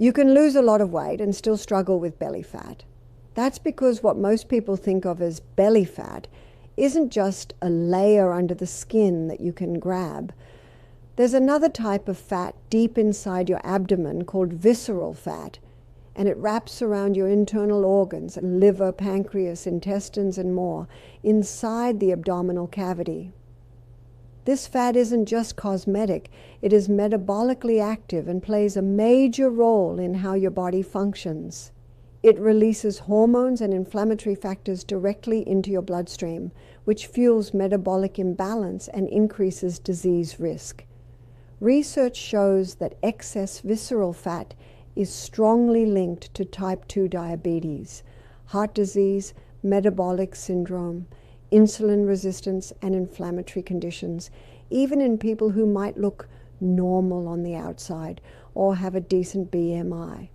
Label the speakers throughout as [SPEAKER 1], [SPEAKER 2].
[SPEAKER 1] You can lose a lot of weight and still struggle with belly fat. That's because what most people think of as belly fat isn't just a layer under the skin that you can grab. There's another type of fat deep inside your abdomen called visceral fat, and it wraps around your internal organs, liver, pancreas, intestines, and more, inside the abdominal cavity. This fat isn't just cosmetic, it is metabolically active and plays a major role in how your body functions. It releases hormones and inflammatory factors directly into your bloodstream, which fuels metabolic imbalance and increases disease risk. Research shows that excess visceral fat is strongly linked to type 2 diabetes, heart disease, metabolic syndrome, insulin resistance, and inflammatory conditions, even in people who might look normal on the outside or have a decent BMI.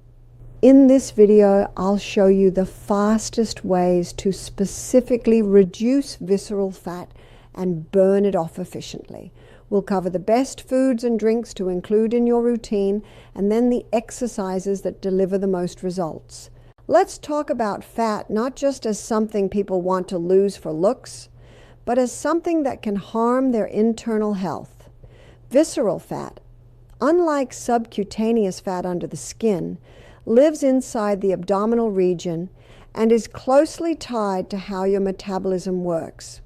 [SPEAKER 1] In this video, I'll show you the fastest ways to specifically reduce visceral fat and burn it off efficiently. We'll cover the best foods and drinks to include in your routine, and then the exercises that deliver the most results. Let's talk about fat not just as something people want to lose for looks, but as something that can harm their internal health. Visceral fat, unlike subcutaneous fat under the skin, lives inside the abdominal region and is closely tied to how your metabolism works.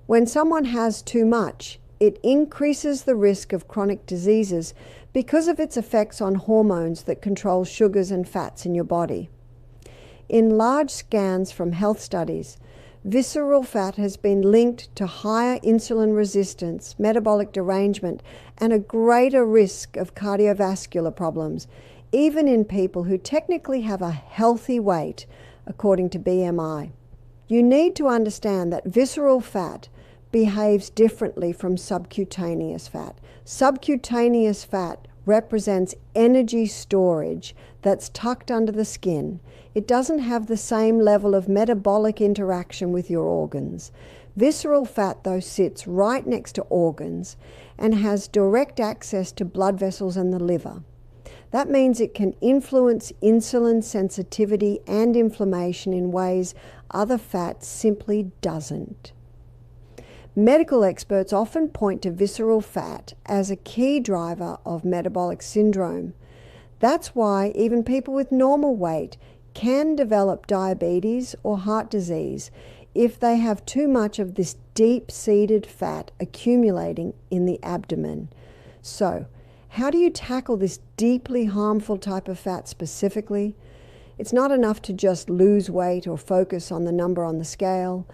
[SPEAKER 1] When someone has too much, it increases the risk of chronic diseases because of its effects on hormones that control sugars and fats in your body. In large scans from health studies, visceral fat has been linked to higher insulin resistance, metabolic derangement, and a greater risk of cardiovascular problems, even in people who technically have a healthy weight, according to BMI. You need to understand that visceral fat behaves differently from subcutaneous fat. Subcutaneous fat represents energy storage that's tucked under the skin. It doesn't have the same level of metabolic interaction with your organs. Visceral fat, though, sits right next to organs and has direct access to blood vessels and the liver. That means it can influence insulin sensitivity and inflammation in ways other fat simply doesn't. Medical experts often point to visceral fat as a key driver of metabolic syndrome. That's why even people with normal weight can develop diabetes or heart disease if they have too much of this deep-seated fat accumulating in the abdomen. So, how do you tackle this deeply harmful type of fat specifically? It's not enough to just lose weight or focus on the number on the scale.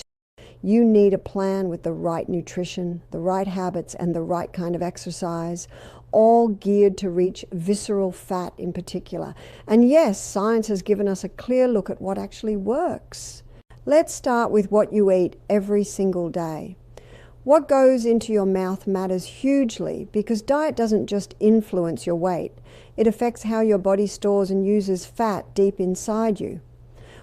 [SPEAKER 1] You need a plan with the right nutrition, the right habits, and the right kind of exercise, all geared to reach visceral fat in particular. And yes, science has given us a clear look at what actually works. Let's start with what you eat every single day. What goes into your mouth matters hugely because diet doesn't just influence your weight. It affects how your body stores and uses fat deep inside you.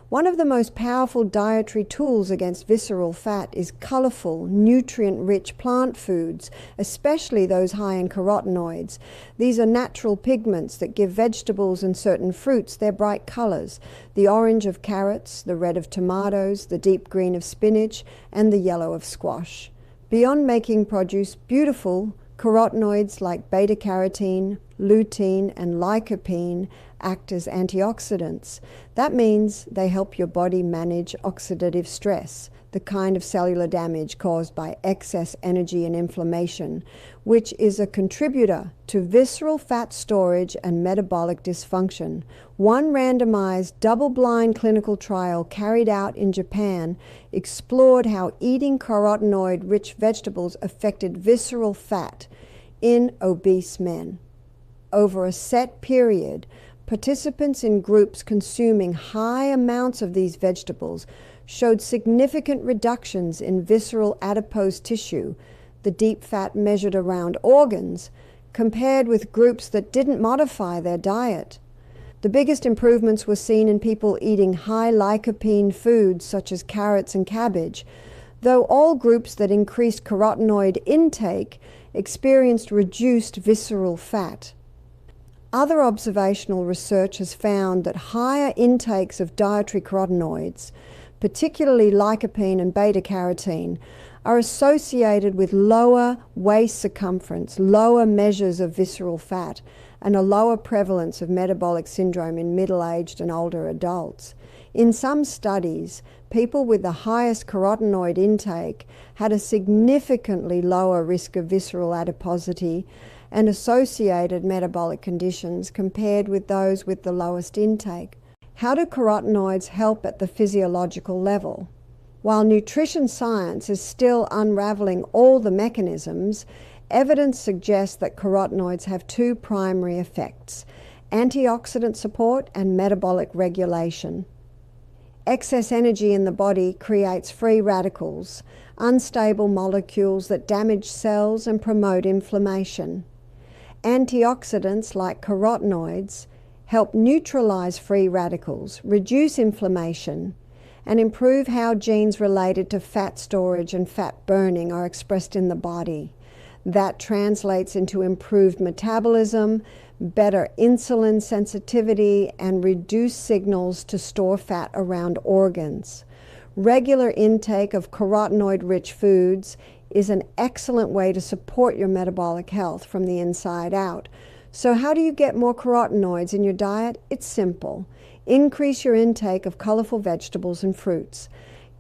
[SPEAKER 1] One of the most powerful dietary tools against visceral fat is colorful, nutrient-rich plant foods, especially those high in carotenoids. These are natural pigments that give vegetables and certain fruits their bright colors: the orange of carrots, the red of tomatoes, the deep green of spinach, and the yellow of squash. Beyond making produce beautiful, carotenoids like beta-carotene, lutein, and lycopene act as antioxidants. That means they help your body manage oxidative stress, the kind of cellular damage caused by excess energy and inflammation, which is a contributor to visceral fat storage and metabolic dysfunction. One randomized, double-blind clinical trial carried out in Japan explored how eating carotenoid-rich vegetables affected visceral fat in obese men. Over a set period, participants in groups consuming high amounts of these vegetables showed significant reductions in visceral adipose tissue, the deep fat measured around organs, compared with groups that didn't modify their diet. The biggest improvements were seen in people eating high lycopene foods such as carrots and cabbage, though all groups that increased carotenoid intake experienced reduced visceral fat. Other observational research has found that higher intakes of dietary carotenoids, particularly lycopene and beta-carotene, are associated with lower waist circumference, lower measures of visceral fat, and a lower prevalence of metabolic syndrome in middle-aged and older adults. In some studies, people with the highest carotenoid intake had a significantly lower risk of visceral adiposity and associated metabolic conditions compared with those with the lowest intake. How do carotenoids help at the physiological level? While nutrition science is still unraveling all the mechanisms, evidence suggests that carotenoids have two primary effects: antioxidant support and metabolic regulation. Excess energy in the body creates free radicals, unstable molecules that damage cells and promote inflammation. Antioxidants like carotenoids help neutralize free radicals, reduce inflammation, and improve how genes related to fat storage and fat burning are expressed in the body. That translates into improved metabolism, better insulin sensitivity, and reduced signals to store fat around organs. Regular intake of carotenoid-rich foods is an excellent way to support your metabolic health from the inside out. So how do you get more carotenoids in your diet? It's simple. Increase your intake of colorful vegetables and fruits.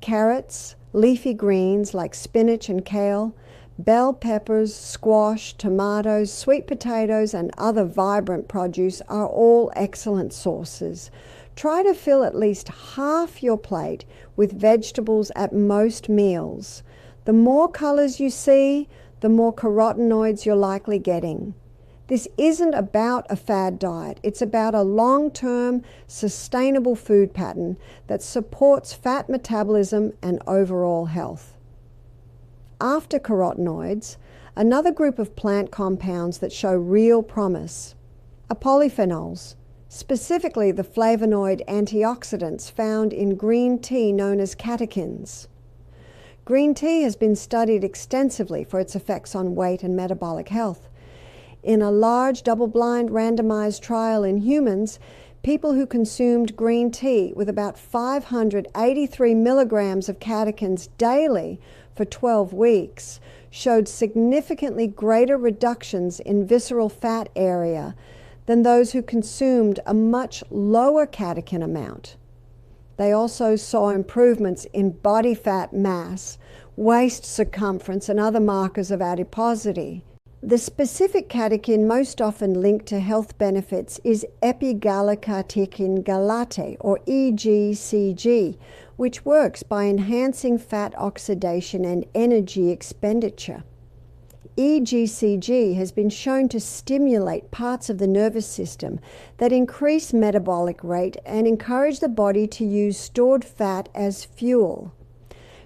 [SPEAKER 1] Carrots, leafy greens like spinach and kale, bell peppers, squash, tomatoes, sweet potatoes, and other vibrant produce are all excellent sources. Try to fill at least half your plate with vegetables at most meals. The more colors you see, the more carotenoids you're likely getting. This isn't about a fad diet. It's about a long-term, sustainable food pattern that supports fat metabolism and overall health. After carotenoids, another group of plant compounds that show real promise are polyphenols, specifically the flavonoid antioxidants found in green tea known as catechins. Green tea has been studied extensively for its effects on weight and metabolic health. In a large double-blind randomized trial in humans, people who consumed green tea with about 583 milligrams of catechins daily for 12 weeks showed significantly greater reductions in visceral fat area than those who consumed a much lower catechin amount. They also saw improvements in body fat mass, waist circumference, and other markers of adiposity. The specific catechin most often linked to health benefits is epigallocatechin gallate, or EGCG, which works by enhancing fat oxidation and energy expenditure. EGCG has been shown to stimulate parts of the nervous system that increase metabolic rate and encourage the body to use stored fat as fuel.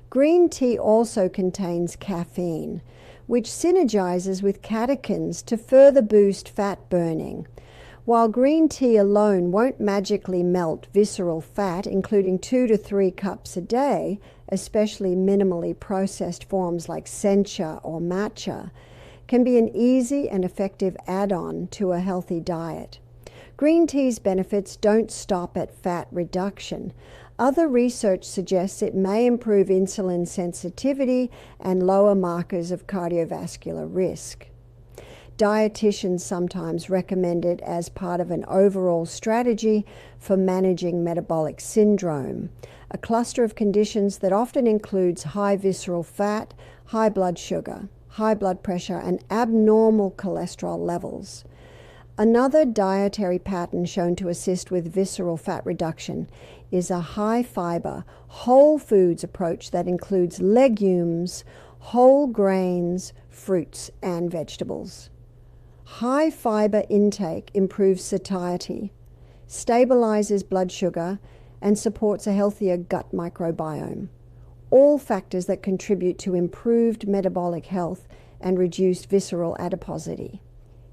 [SPEAKER 1] Green tea also contains caffeine, which synergizes with catechins to further boost fat burning. While green tea alone won't magically melt visceral fat, including 2 to 3 cups a day, especially minimally processed forms like sencha or matcha, can be an easy and effective add-on to a healthy diet. Green tea's benefits don't stop at fat reduction. Other research suggests it may improve insulin sensitivity and lower markers of cardiovascular risk. Dietitians sometimes recommend it as part of an overall strategy for managing metabolic syndrome, a cluster of conditions that often includes high visceral fat, high blood sugar, high blood pressure, and abnormal cholesterol levels. Another dietary pattern shown to assist with visceral fat reduction is a high-fiber, whole foods approach that includes legumes, whole grains, fruits, and vegetables. High fiber intake improves satiety, stabilizes blood sugar, and supports a healthier gut microbiome. All factors that contribute to improved metabolic health and reduced visceral adiposity.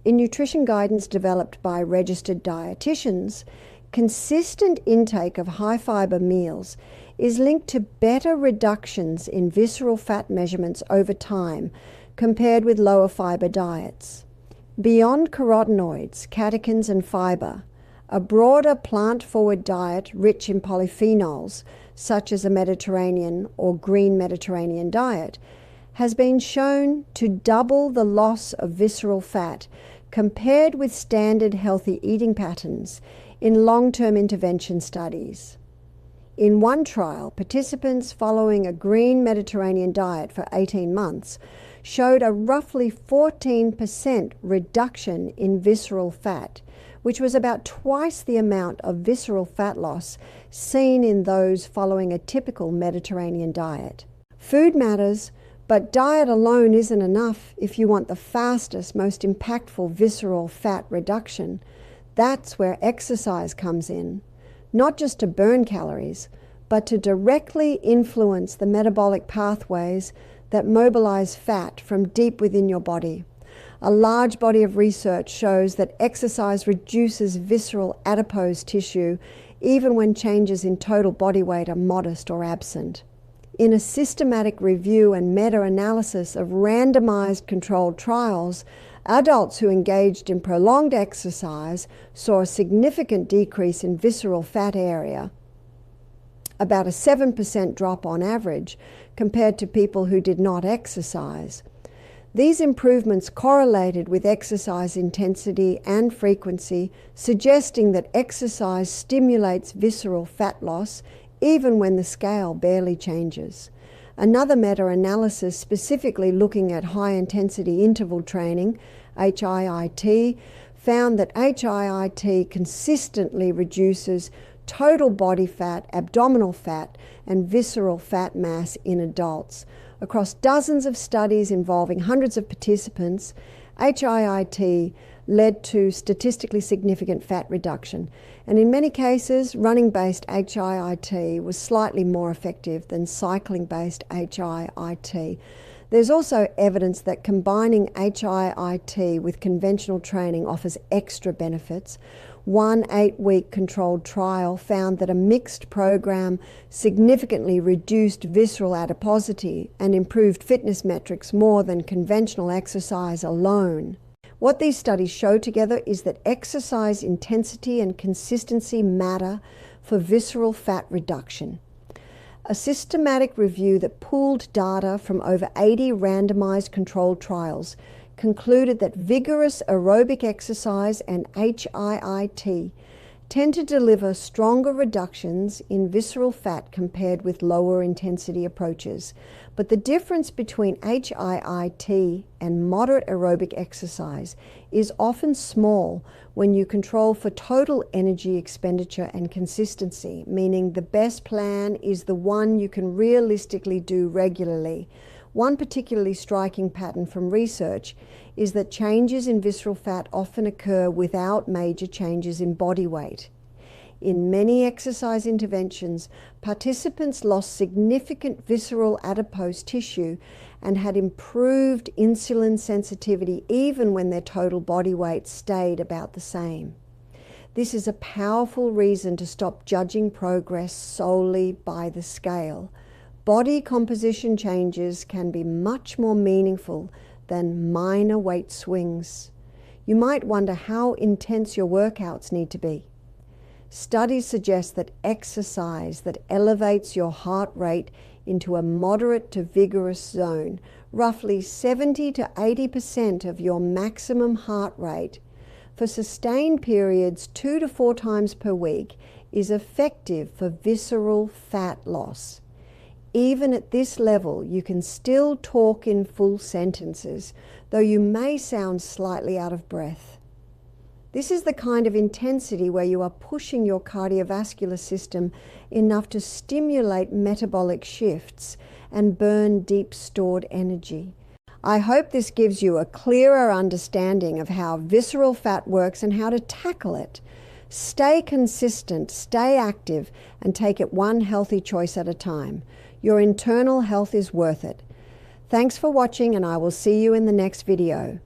[SPEAKER 1] In nutrition guidance developed by registered dietitians, consistent intake of high-fiber meals is linked to better reductions in visceral fat measurements over time compared with lower fiber diets. Beyond carotenoids, catechins and fiber, a broader plant-forward diet rich in polyphenols, such as a Mediterranean or green Mediterranean diet, has been shown to double the loss of visceral fat compared with standard healthy eating patterns in long-term intervention studies. In one trial, participants following a green Mediterranean diet for 18 months showed a roughly 14% reduction in visceral fat, which was about twice the amount of visceral fat loss seen in those following a typical Mediterranean diet. Food matters, but diet alone isn't enough if you want the fastest, most impactful visceral fat reduction. That's where exercise comes in, not just to burn calories, but to directly influence the metabolic pathways that mobilize fat from deep within your body. A large body of research shows that exercise reduces visceral adipose tissue even when changes in total body weight are modest or absent. In a systematic review and meta-analysis of randomized controlled trials, adults who engaged in prolonged exercise saw a significant decrease in visceral fat area, about a 7% drop on average, compared to people who did not exercise. These improvements correlated with exercise intensity and frequency, suggesting that exercise stimulates visceral fat loss even when the scale barely changes. Another meta-analysis specifically looking at high-intensity interval training, HIIT, found that HIIT consistently reduces total body fat, abdominal fat, and visceral fat mass in adults. Across dozens of studies involving hundreds of participants, HIIT led to statistically significant fat reduction. And in many cases, running-based HIIT was slightly more effective than cycling-based HIIT. There's also evidence that combining HIIT with conventional training offers extra benefits. One 8-week controlled trial found that a mixed program significantly reduced visceral adiposity and improved fitness metrics more than conventional exercise alone. What these studies show together is that exercise intensity and consistency matter for visceral fat reduction. A systematic review that pooled data from over 80 randomized controlled trials concluded that vigorous aerobic exercise and HIIT tend to deliver stronger reductions in visceral fat compared with lower intensity approaches. But the difference between HIIT and moderate aerobic exercise is often small when you control for total energy expenditure and consistency, meaning the best plan is the one you can realistically do regularly. One particularly striking pattern from research is that changes in visceral fat often occur without major changes in body weight. In many exercise interventions, participants lost significant visceral adipose tissue and had improved insulin sensitivity even when their total body weight stayed about the same. This is a powerful reason to stop judging progress solely by the scale. Body composition changes can be much more meaningful than minor weight swings. You might wonder how intense your workouts need to be. Studies suggest that exercise that elevates your heart rate into a moderate to vigorous zone, roughly 70 to 80% of your maximum heart rate, for sustained periods 2 to 4 times per week, is effective for visceral fat loss. Even at this level, you can still talk in full sentences, though you may sound slightly out of breath. This is the kind of intensity where you are pushing your cardiovascular system enough to stimulate metabolic shifts and burn deep stored energy. I hope this gives you a clearer understanding of how visceral fat works and how to tackle it. Stay consistent, stay active, and take it one healthy choice at a time. Your internal health is worth it. Thanks for watching, and I will see you in the next video.